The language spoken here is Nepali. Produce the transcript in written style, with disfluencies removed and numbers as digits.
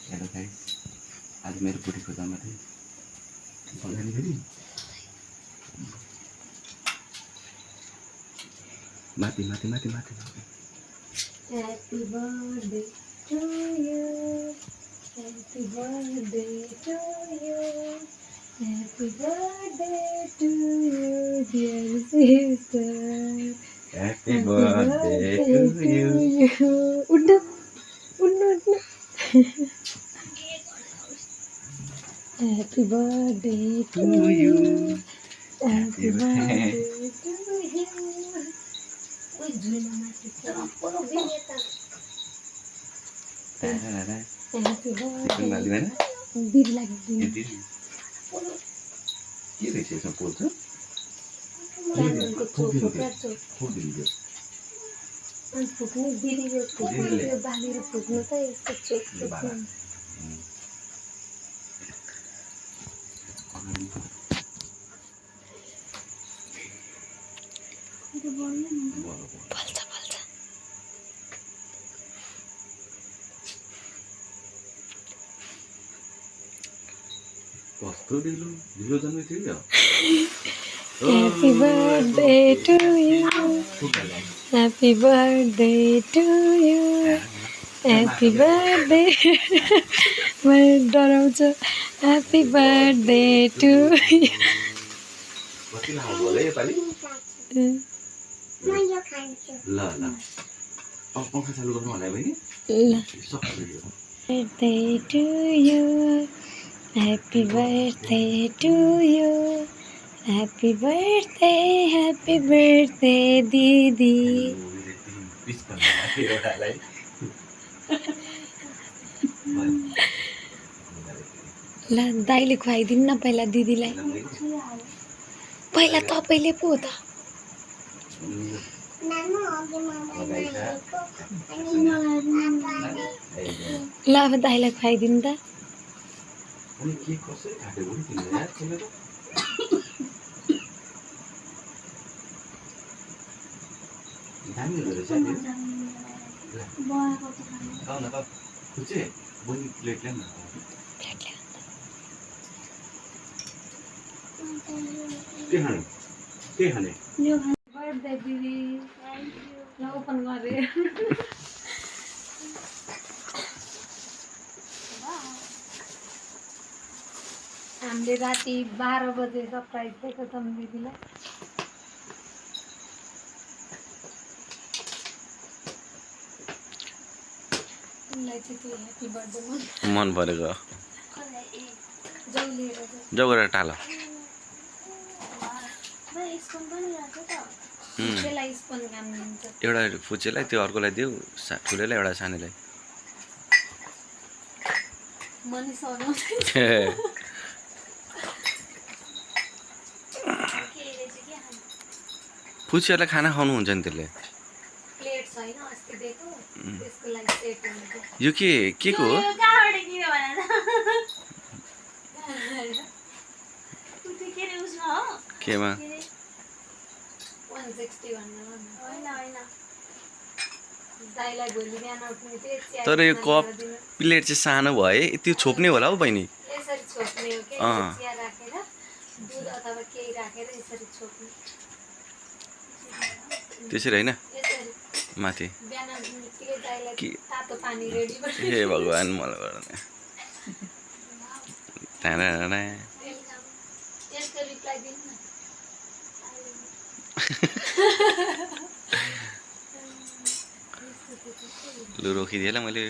हेलो गाइस, आज मेरो बुढीको जन्मदिन। बगानी फेरि माथि माथि माथि माथि Happy birthday to you. Happy birthday to you. Happy birthday to you, dear sister. Happy birthday to you. Udda, udda, udda. Happy birthday to you. Happy birthday to you. Oi, Julia, mati. Puro bineta. Happy birthday. Diri lagi diri. के रहेछ यसमा पोल्छ? Tanganku fukar tuh. Fukni diri yo fukni yo balir fukni tuh itu fukni. Balsa balsa. कस्तो ढिलो ढिलो जन्मेको थियो Happy birthday to you. Happy birthday to you. Happy birthday. मैले डराउँछु. Happy birthday to you. कति लामो भयो यसपालि? म यो खान्छु. ल ल पंखा चालु गर्नु होला बहिनी? ल. सक्छु यो. Birthday to you. Happy birthday to you. Happy birthday, Didi. ल दाइले खुवाइदिनु न पहिला दिदीलाई. पहिला तपाईँले पो हो त. ल अब दाइलाई खुवाइदिनु त. अनि के कसरी खाटे बुढी तिमीले यार तिमीले त दामी हुँदो रहेछ नि ल न त खुचे बहिनी प्लेट ल्याउन के खाने बर्थडे दिदी ल ओपन गरे. हामीले राति 12 बजे सरप्राइज दिएको छौँ दिदीलाई. ह्याप्पी बर्थडे मन परेको जौलिएर जाउ गरेर टाल एउटा फुचेलाई त्यो अर्कोलाई देऊ ठुलेलाई एउटा सानैलाई फुचेलाई खाना खुवाउनुहुन्छ नि त्यसले यो के को हो केमा तर यो कप प्लेट चाहिँ सानो भयो है त्यो छोप्ने होला हौ बहिनी त्यसरी होइन माथि हे भगवान् मलाई गर्दैन लु रोकिदिएँ ल मैले